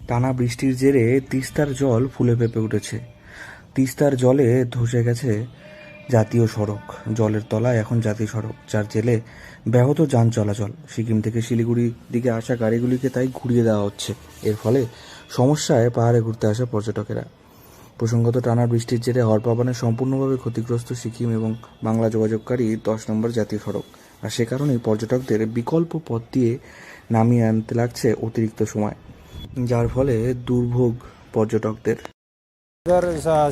টানা বৃষ্টির জেরে তিস্তার জল ফুলে ফেঁপে উঠেছে। তিস্তার জলে ধসে গেছে জাতীয় সড়ক। জলের তলায় এখন জাতীয় সড়ক, যার জেলে ব্যাহত যান চলাচল। সিকিম থেকে শিলিগুড়ির দিকে আসা গাড়িগুলিকে তাই ঘুরিয়ে দেওয়া হচ্ছে। এর ফলে সমস্যায় পাহাড়ে ঘুরতে আসা পর্যটকেরা। প্রসঙ্গত, টানা বৃষ্টির জেরে হরপাবানে সম্পূর্ণভাবে ক্ষতিগ্রস্ত সিকিম এবং বাংলা যোগাযোগকারী 10 নম্বর জাতীয় সড়ক। আর সে কারণেই পর্যটকদের বিকল্প পথ দিয়ে নামিয়ে আনতে লাগছে অতিরিক্ত সময়, যার ফলে দুর্ভোগ পর্যটকদের। इधर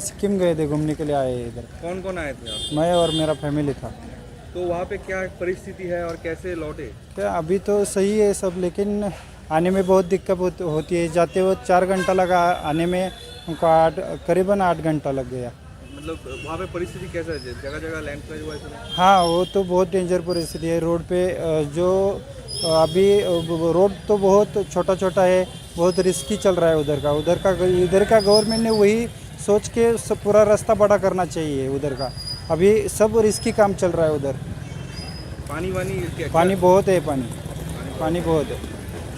सिक्किम गए थे, घूमने के लिए आए इधर। कौन कौन आए थे आप? मैं और मेरा फैमिली था। तो वहाँ पे क्या परिस्थिति है और कैसे लौटे? क्या अभी तो सही है सब, लेकिन आने में बहुत दिक्कत होती है। जाते हुए 4 घंटा लगा, आने में हमको करीबन 8 घंटा लग गया। मतलब वहाँ पे परिस्थिति कैसा है? जगह जगह लैंडस्लाइड हुआ है? हाँ, वो तो बहुत डेंजर परिस्थिति है रोड पे। जो अभी रोड तो बहुत छोटा छोटा है, बहुत रिस्की चल रहा है इधर का गवर्नमेंट ने वही सोच के सब पूरा रास्ता बड़ा करना चाहिए उधर का। अभी सब रिस्की काम चल रहा है उधर। पानी वानी पानी बहुत है, पानी बहुत है।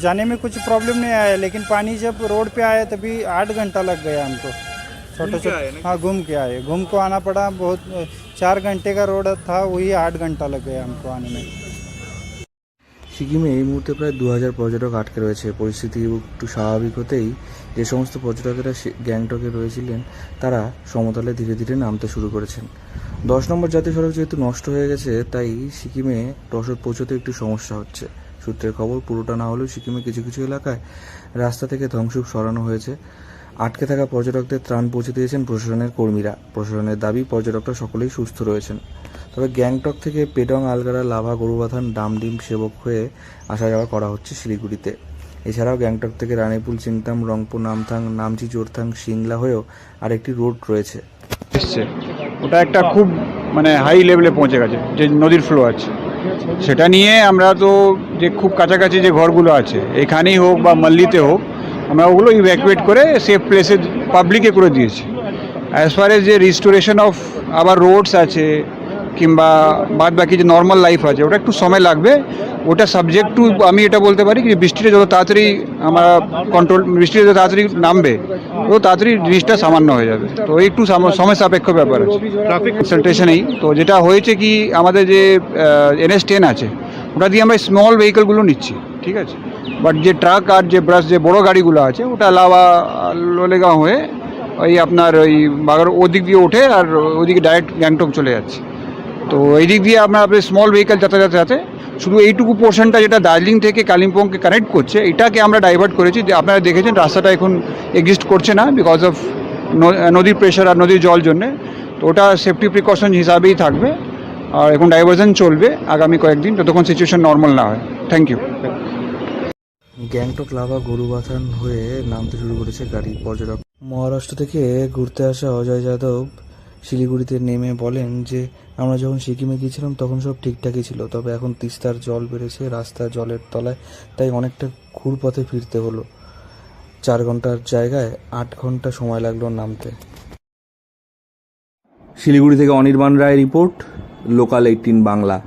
जाने में कुछ प्रॉब्लम नहीं आया, लेकिन पानी जब रोड पे आया तभी 8 घंटा लग गया हमको। छोटा हाँ, घूम के आए, घूम को आना पड़ा। बहुत 4 घंटे का रोड था, वही 8 घंटा लग गया हमको आने में। সিকিমে এই মুহূর্তে প্রায় 2000 পর্যটক আটকে রয়েছে। পরিস্থিতি একটু স্বাভাবিক হতেই যে সমস্ত পর্যটকেরা গ্যাংটকে রয়েছিলেন তারা সমতলে ধীরে ধীরে নামতে শুরু করেছেন। 10 নম্বর জাতীয় সড়ক যেহেতু নষ্ট হয়ে গেছে, তাই সিকিমে রসদ পৌঁছতে একটু সমস্যা হচ্ছে। সূত্রের খবর, পুরোটা না হলেও সিকিমে কিছু কিছু এলাকায় রাস্তা থেকে ধ্বংসস্তূপ সরানো হয়েছে। আটকে থাকা পর্যটকদের ত্রাণ পৌঁছে দিয়েছেন প্রশাসনের কর্মীরা। প্রশাসনের দাবি, পর্যটকরা সকলেই সুস্থ রয়েছেন। তবে গ্যাংটক থেকে পেডং, আলগারা, লাভা, গরুবাথান, ডামডিম, সেবক হয়ে আসা যাওয়া করা হচ্ছে শিলিগুড়িতে। এছাড়াও গ্যাংটক থেকে রানীপুল, চিংতাম, রংপো, নামথাং, নামচি, জোরথাং, সিংলা হয়েও আরেকটি রোড রয়েছে। ওটা একটা খুব হাই লেভেলে পৌঁছে গেছে, যে নদীর ফ্লো আছে সেটা নিয়ে আমরা তো যে খুব কাছাকাছি যে ঘরগুলো আছে এখানেই হোক বা মাল্লিতে হোক, আমরা ওগুলো ইভ্যাকুয়েট করে সেফ প্লেসে পাবলিকে করে দিয়েছি। অ্যাজ ফার এজ যে রিস্টোরেশন অফ আবার রোডস আছে কিংবা বাদ বাকি যে নর্মাল লাইফ আছে, ওটা একটু সময় লাগবে। ওটা সাবজেক্ট টু, আমি এটা বলতে পারি কি বৃষ্টিটা যত তাড়াতাড়ি বৃষ্টিটা যত তাড়াতাড়ি নামবে তত তাড়াতাড়ি জিনিসটা সামান্য হয়ে যাবে। তো একটু সময় সাপেক্ষ ব্যাপার আছে ট্রাফিক কনসালটেশনেই। তো যেটা হয়েছে কি, আমাদের যে NH10 আছে ওটা দিয়ে আমরা স্মল ভেহিকলগুলো নিচ্ছি, ঠিক আছে। বাট যে ট্রাক আর যে বাস, যে বড়ো গাড়িগুলো আছে, ওটা লাভা, লোলেগাঁও হয়ে ওই আপনার ওই ওদিক দিয়ে ওঠে আর ওদিকে ডাইরেক্ট গ্যাংটক চলে যাচ্ছে। তো এই দিক দিয়ে আপনার স্মল ভেহিকল যাতায়াতে শুধু এইটুকু পোর্শনটা যেটা দার্জিলিং থেকে কালিম্পংকে কানেক্ট করছে, এটাকে আমরা ডাইভার্ট করেছি। আপনারা দেখেছেন রাস্তাটা এখন এক্সিস্ট করছে না বিকজ অফ নদীর প্রেশার আর নদীর জল জন্যে। তো ওটা সেফটি প্রিকশন হিসাবেই থাকবে আর এখন ডাইভার্সন চলবে আগামী কয়েকদিন, যতক্ষণ সিচুয়েশন নর্মাল না হয়। Thank you. গ্যাংটক, লাভা, গরুবাথান হয়ে নামতে শুরু করেছে গাড়ি। পর্যটক মহারাষ্ট্র থেকে ঘুরতে আসা অজয় যাদব শিলিগুড়িতে নেমে বলেন যে, আমরা যখন সিকিমে গিয়েছিলাম তখন সব ঠিকঠাকই ছিল, তবে এখন তিস্তার জল বেড়েছে, রাস্তা জলের তলায়, তাই অনেকটা ঘুরপথে ফিরতে হলো। 4 ঘন্টার জায়গায় 8 ঘন্টা সময় লাগলো নামতে। শিলিগুড়ি থেকে অনির্বাণ রায় রিপোর্ট, লোকাল 18 বাংলা।